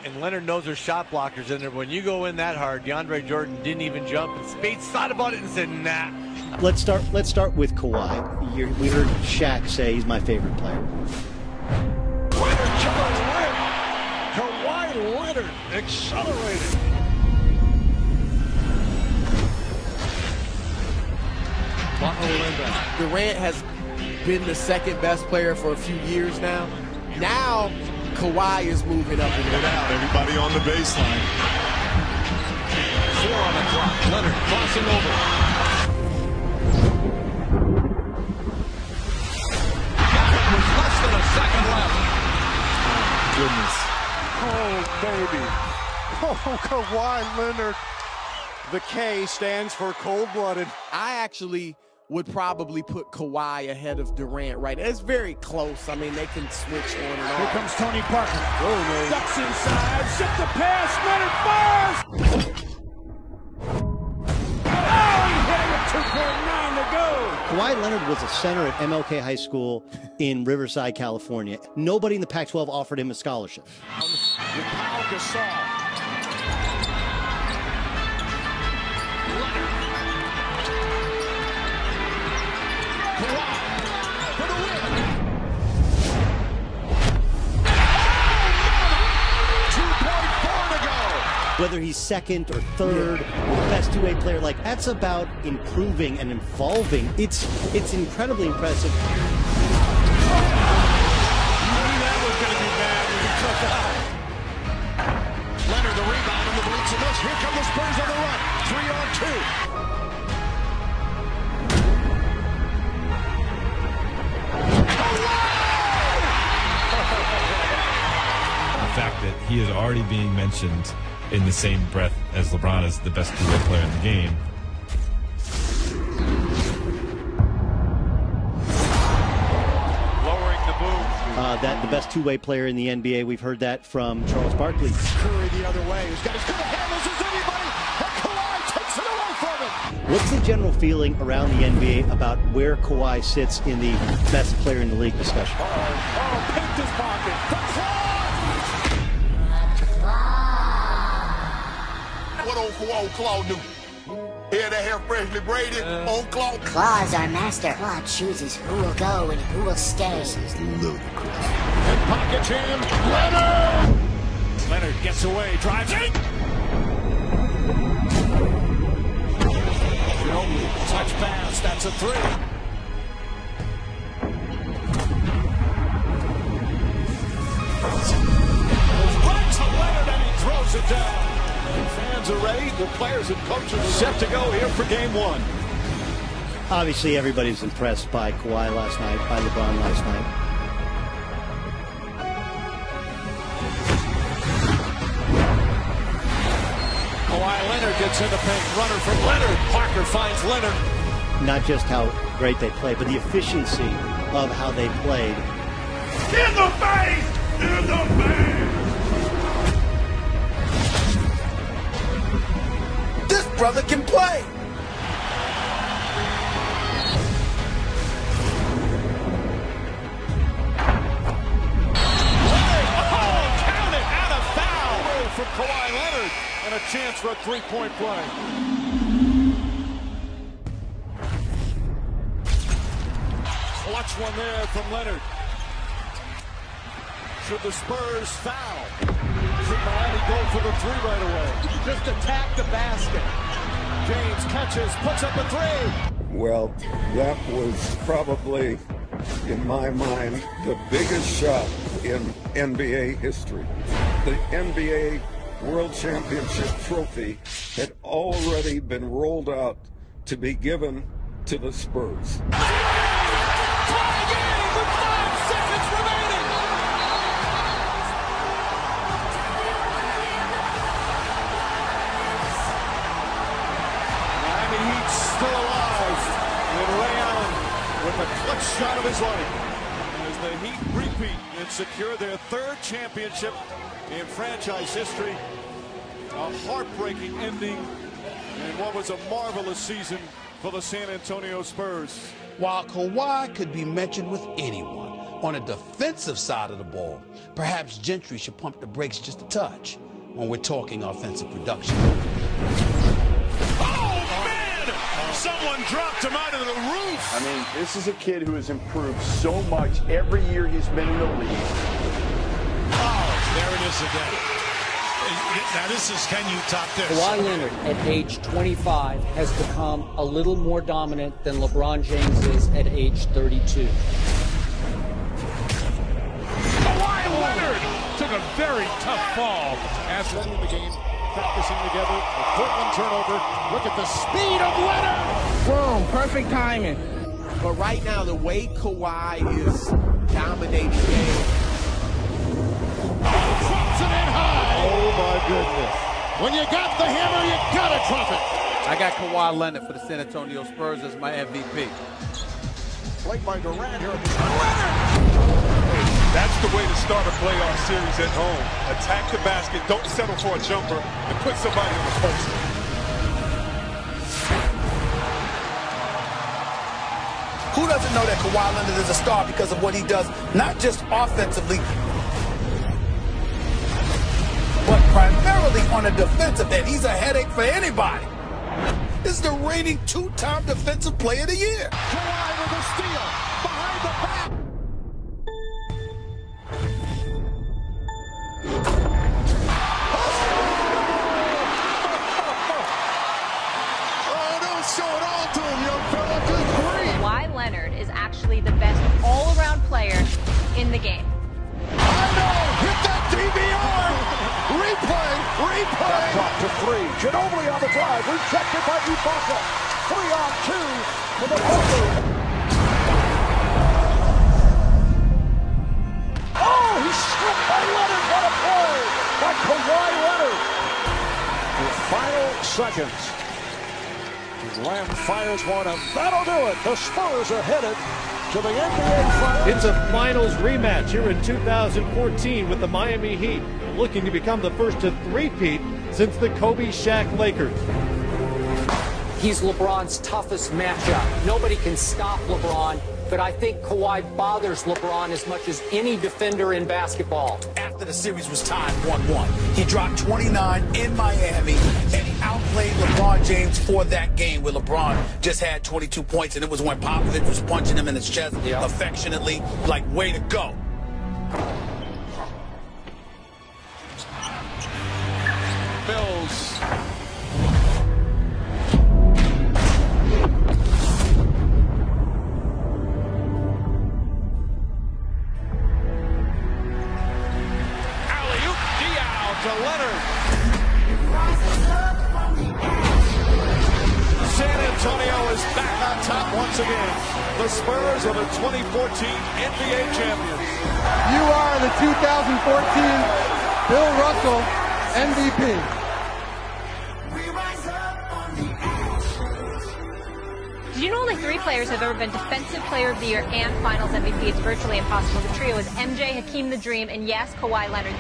and Leonard knows there's shot blockers in there. When you go in that hard, DeAndre Jordan didn't even jump, and Spates thought about it and said, nah. Let's start with Kawhi. We heard Shaq say he's my favorite player. Kawhi Leonard accelerated. Durant has been the second best player for a few years now. Now, Kawhi is moving up and down. Everybody on the baseline. 4 on the clock. Leonard crossing over. With less than a second left. Goodness. Oh, baby. Oh, Kawhi Leonard. The K stands for cold-blooded. I actually would probably put Kawhi ahead of Durant, right? It's very close. I mean, they can switch on and off. Here comes Tony Parker. Oh, no. Ducks inside. Ship the pass. Leonard fires. Oh, he hit it with 2.9 to go. Kawhi Leonard was a center at MLK High School in Riverside, California. Nobody in the Pac-12 offered him a scholarship. With Pau Gasol. Whether he's second or third, or the best two-way player, like that's about improving and evolving. It's incredibly impressive. You knew that was going to be bad when he took out. Leonard the rebound and the bleach and this. Here come the Spurs on the run. 3 on 2. The fact that he is already being mentioned in the same breath as LeBron as the best two-way player in the game. Lowering the boom. That the best two-way player in the NBA. We've heard that from Charles Barkley. Curry the other way. He's got as good a handles as anybody, and Kawhi takes it away from him. What's the general feeling around the NBA about where Kawhi sits in the best player in the league discussion? Oh, picked his pocket. The Klaw! What old Klaw do? Hear the hair freshly braided, old Klaw. Klaw's our master. Klaw chooses who will go and who will stay. This is ludicrous. And pocket jam, Leonard! Leonard gets away, drives in. Touch pass, that's a 3. Right to Leonard and he throws it down. Fans are ready. The players and coaches are set to go here for game 1. Obviously, everybody's impressed by Kawhi last night, by LeBron last night. Kawhi Leonard gets in the paint. Runner from Leonard. Parker finds Leonard. Not just how great they played, but the efficiency of how they played. In the face! In the face! This brother can play! From Kawhi Leonard and a chance for a 3-point play. Clutch one there from Leonard. Should the Spurs foul? Should Miami go for the 3 right away? Just attack the basket. James catches, puts up a 3. Well, that was probably, in my mind, the biggest shot in NBA history. The NBA World Championship trophy had already been rolled out to be given to the Spurs. Tie game with 5 seconds remaining. Miami Heat still alive. And Ray Allen with a clutch shot of his life. As the Heat repeat and secure their 3rd championship in franchise history. A heartbreaking ending in what was a marvelous season for the San Antonio Spurs. While Kawhi could be mentioned with anyone, On a defensive side of the ball, perhaps Gentry should pump the brakes just a touch when we're talking offensive production. Oh, man! Someone dropped him out of the roof! I mean, this is a kid who has improved so much every year he's been in the league. Oh, there it is again. Now this is, can you top this? Kawhi Leonard at age 25 has become a little more dominant than LeBron James is at age 32. Kawhi Leonard took a very tough fall. As ready in the game, practicing together. A Portland turnover. Look at the speed of Leonard. Boom, perfect timing. But right now, the way Kawhi is dominating games. Drops it in high. Oh my goodness. When you got the hammer, you gotta drop it. I got Kawhi Leonard for the San Antonio Spurs as my MVP. Played by Durant here at the Leonard! That's the way to start a playoff series at home. Attack the basket, don't settle for a jumper, and put somebody in the post. Who doesn't know that Kawhi Leonard is a star because of what he does, not just offensively, but primarily on a defensive end? He's a headache for anybody. This is the reigning two-time Defensive Player of the Year. Kawhi with a steal behind the back. Oh, don't show it all to him, young fella. Good grief. Kawhi Leonard is actually the best all-around player in the game. I know. Hit that DVR. Replay. Drop to three. Ginobili on the drive. Rejected by Ibaka. 3-on-2 for the Bucks. Oh, he's stripped by Leonard. What a play by Kawhi Leonard. The final seconds. Lamb fires one, and that'll do it. The Spurs are headed to the NBA Finals. It's a finals rematch here in 2014 with the Miami Heat, looking to become the first to three-peat since the Kobe-Shaq Lakers. He's LeBron's toughest matchup. Nobody can stop LeBron, but I think Kawhi bothers LeBron as much as any defender in basketball. After the series was tied 1-1, he dropped 29 in Miami, and he outplayed LeBron James for that game where LeBron just had 22 points, and it was when Popovich was punching him in his chest affectionately, like, way to go. Bills. Alley-oop Diao to Leonard. San Antonio is back on top once again. The Spurs are the 2014 NBA champions. You are the 2014 Bill Russell MVP. Did you know only 3 players have ever been Defensive Player of the Year and Finals MVP? It's virtually impossible. The trio is MJ, Hakeem the Dream, and yes, Kawhi Leonard.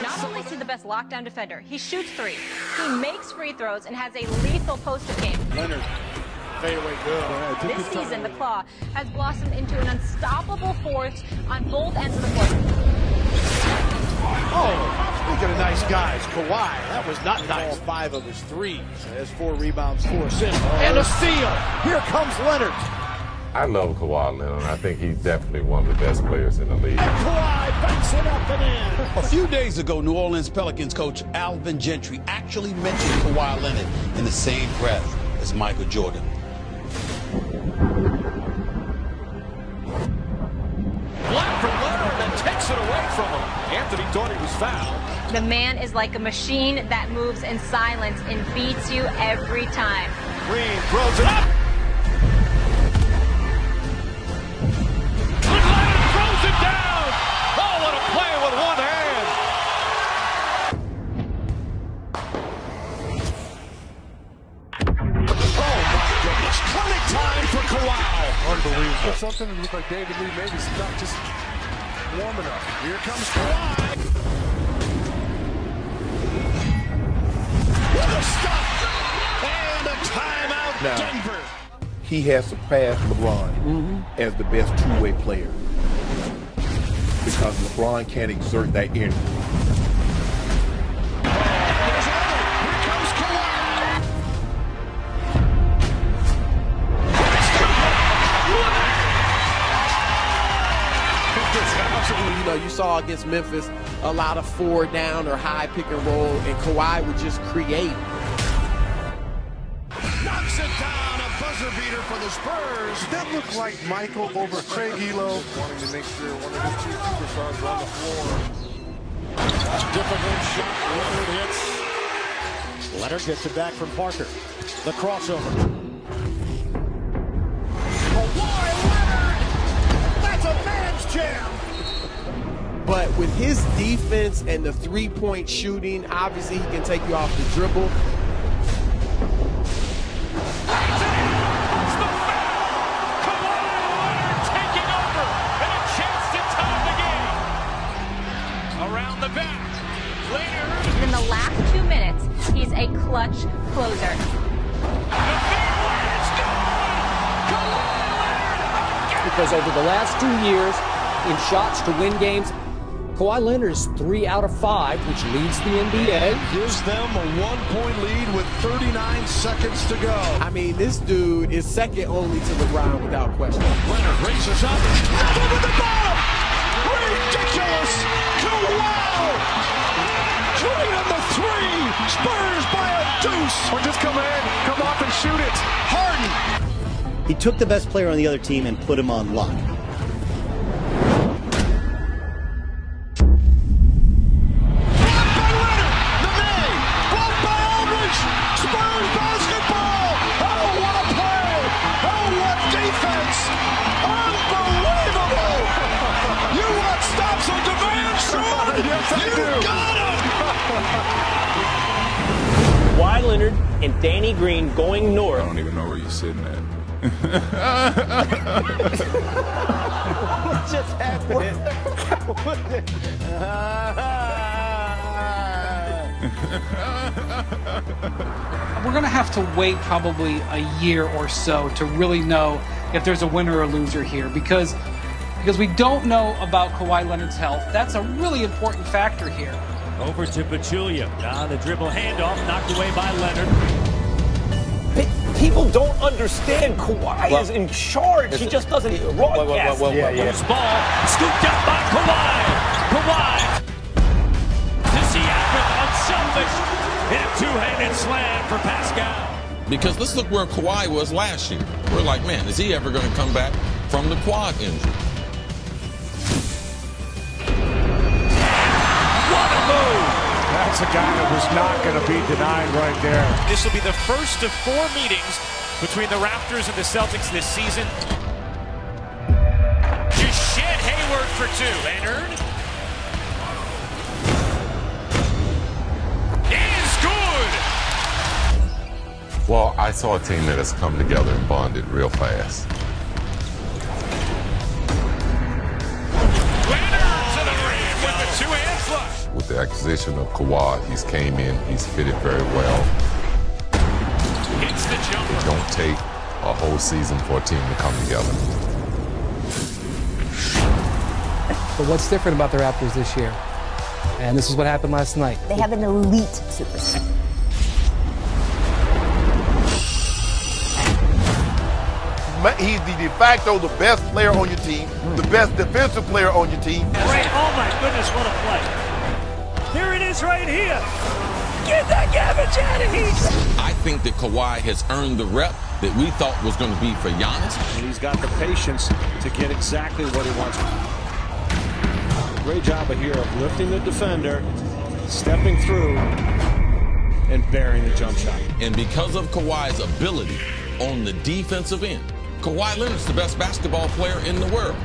Not only is he the best lockdown defender, he shoots threes, he makes free throws, and has a lethal post-up game. Leonard. Fadeaway good. This season, the Klaw has blossomed into an unstoppable force on both ends of the court. Oh, speaking of nice guys, Kawhi, that was not nice. All 5 of his threes. Has 4 rebounds, 4 assists, and a steal. Here comes Leonard. I love Kawhi Leonard. I think he's definitely one of the best players in the league. And Kawhi banks it up and in. A few days ago, New Orleans Pelicans coach Alvin Gentry actually mentioned Kawhi Leonard in the same breath as Michael Jordan. Block from Leonard and takes it away from him. Anthony thought he was fouled. The man is like a machine that moves in silence and beats you every time. Green throws it up. And Leonard throws it down. Oh, what a play with one hand. Oh, my goodness. Clinic time for Kawhi. Unbelievable. Something that looked like David Lee maybe not just warm enough. Here comes Kawhi. What a stop and a timeout, Now, Denver. he has surpassed LeBron as the best two-way player because LeBron can't exert that energy. You know, you saw against Memphis a lot of 4 down or high pick and roll, and Kawhi would just create. Knocks it down, a buzzer beater for the Spurs. That looked like Michael over Craig Elo. Wanting to make sure one of his two superstars are on the floor. Difficult shot. Leonard hits. Leonard gets it back from Parker. The crossover. Kawhi Leonard! That's a man's jam! But with his defense and the three-point shooting, obviously he can take you off the dribble. Around the back. Leonard. In the last 2 minutes, he's a clutch closer. Because over the last 2 years, in shots to win games, Kawhi Leonard is 3 out of 5, which leads the NBA. Gives them a 1-point lead with 39 seconds to go. I mean, this dude is second only to LeBron without question. Leonard races up. Over the bottom! Ridiculous! Kawhi! Shooting on the 3! Spurs by a deuce! Or just come off and shoot it. Harden! He took the best player on the other team and put him on lock. Kawhi Leonard and Danny Green going north. I don't even know where you're sitting at. What just happened? We're going to have to wait probably a year or so to really know if there's a winner or loser here because we don't know about Kawhi Leonard's health. That's a really important factor here. Over to Pachulia. The dribble handoff knocked away by Leonard. People don't understand Kawhi is in charge. He just doesn't broadcast. Loose ball scooped up by Kawhi. Kawhi to Siakam, unselfish. Hit a two-handed slam for Pascal. Because let's look where Kawhi was last year. We're like, man, is he ever going to come back from the quad injury? That's a guy that was not going to be denied right there. This will be the first of 4 meetings between the Raptors and the Celtics this season. Just shed Hayward for 2. Leonard is good. Well, I saw a team that has come together and bonded real fast. Leonard to the rim with the 2-hand flush. With the acquisition of Kawhi, he's came in, he's fitted very well. Hits the jumper. It don't take a whole season for a team to come together. But what's different about the Raptors this year? And this is what happened last night. They have an elite superstar. He's the de facto the best player on your team, the best defensive player on your team. Right. Oh my goodness, what a play. Here it is right here. Get that garbage out of here. I think that Kawhi has earned the rep that we thought was going to be for Giannis. And he's got the patience to get exactly what he wants. Great job here of lifting the defender, stepping through, and burying the jump shot. And because of Kawhi's ability on the defensive end, Kawhi Leonard's the best basketball player in the world.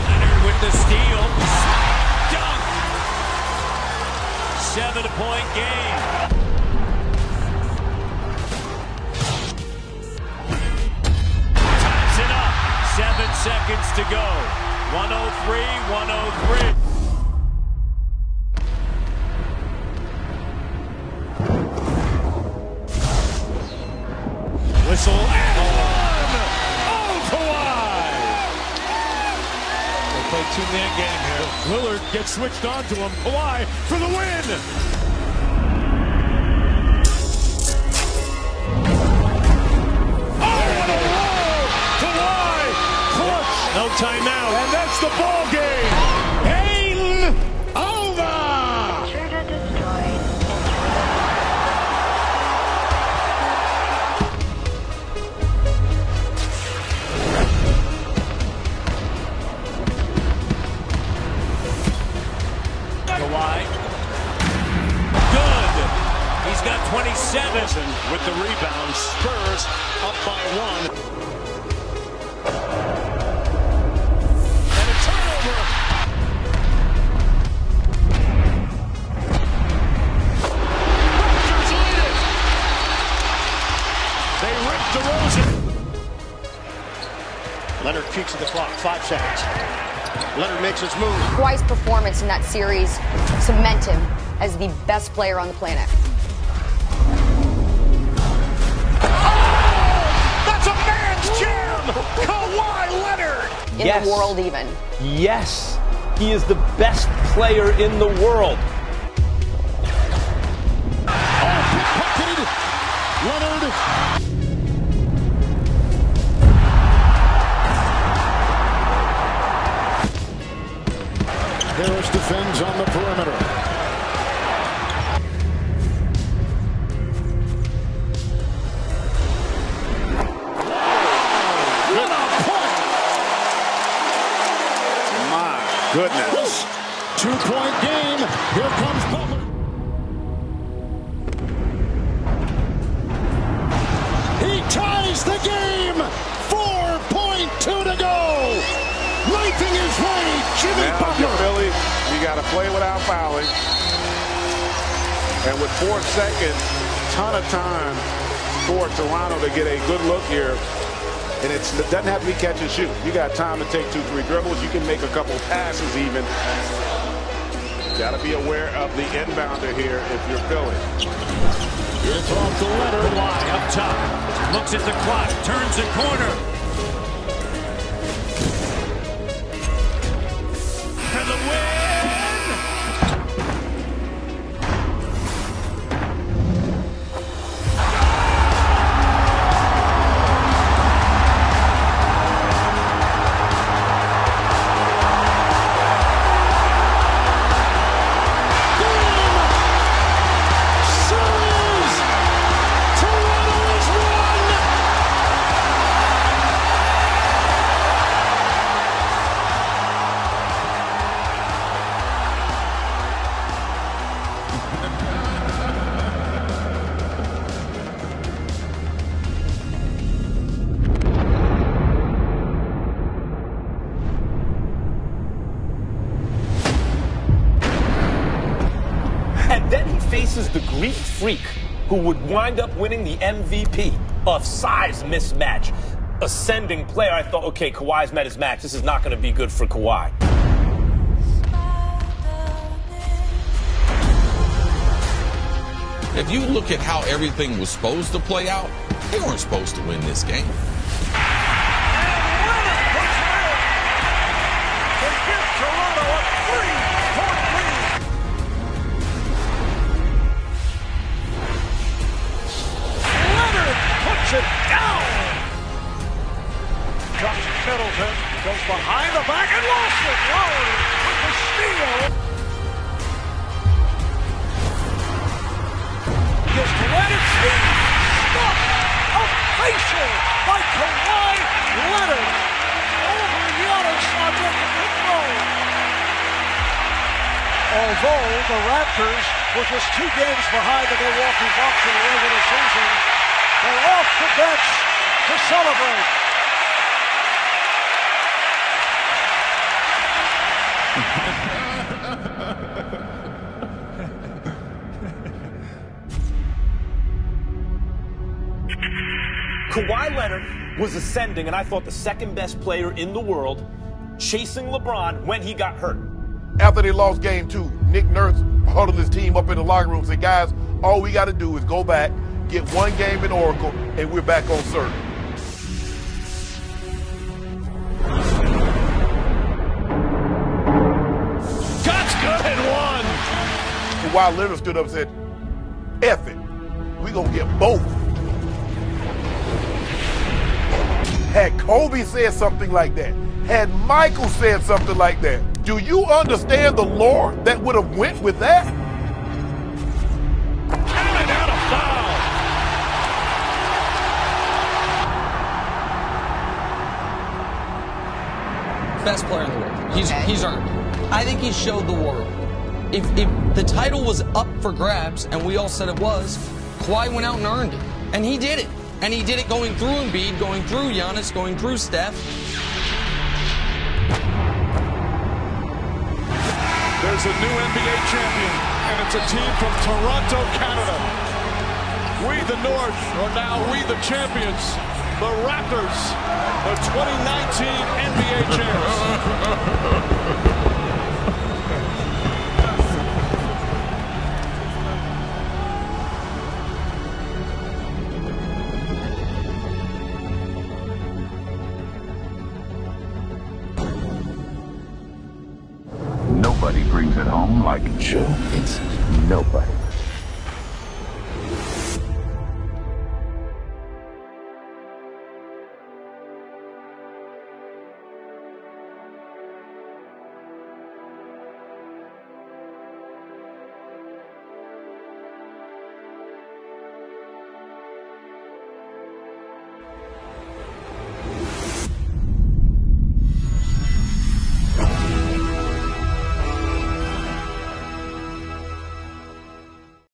Leonard with the steal. Dunk. 7-point game. Ties it up. 7 seconds to go. 103-103. two-man game here. Lillard gets switched on to him. Kawhi for the win. No timeout. And that's the ball game. Game over. Intruder destroyed. Kawhi. Good. He's got 27. With the rebound, Spurs up by 1. Leonard peeks at the clock, 5 seconds. Leonard makes his move. Kawhi's performance in that series cement him as the best player on the planet. That's a man's jam! Kawhi Leonard! In the world even. Yes, he is the best player in the world. Oh, pickpocketed! Leonard! Harris defends on the perimeter. What a point! My goodness. 2-point game. Here comes Butler. He ties the game. 4.2 to go. Knifing his way, Jimmy Butler. Philly, you got to play without fouling. And with 4 seconds, ton of time for Toronto to get a good look here. And it doesn't have to be catch and shoot. You got time to take 2-3 dribbles. You can make a couple passes even. Got to be aware of the inbounder here if you're Philly. It's off to Leonard. Kawhi up top. Looks at the clock. Turns the corner. For the win! Faces the Greek freak who would wind up winning the MVP of size mismatch. Ascending player. I thought, okay, Kawhi's met his match. This is not going to be good for Kawhi. If you look at how everything was supposed to play out, they weren't supposed to win this game. Middleton goes behind the back and lost it. Lowry with the steal. Gets to Leonard. Stop. Ovation by Kawhi Leonard over Giannis on the control. Although the Raptors were just 2 games behind the Milwaukee Bucks in the regular season, they're off the bench to celebrate. Kawhi Leonard was ascending, and I thought the second best player in the world, chasing LeBron when he got hurt. After they lost game 2, Nick Nurse huddled his team up in the locker room and said, guys, all we got to do is go back, get 1 game in Oracle, and we're back on serve. Kawhi Leonard stood up and said, F it. We gonna get both. Had Kobe said something like that, had Michael said something like that, do you understand the lore that would have went with that? Counted out a foul. Best player in the world. He's earned it. I think he showed the world. If the title was up for grabs, and we all said it was, Kawhi went out and earned it. And he did it. And he did it going through Embiid, going through Giannis, going through Steph. There's a new NBA champion, and it's a team from Toronto, Canada. We, the North, are now we, the champions. The Raptors, the 2019 NBA champs. Nobody brings it home like Joe Vincent. Nobody.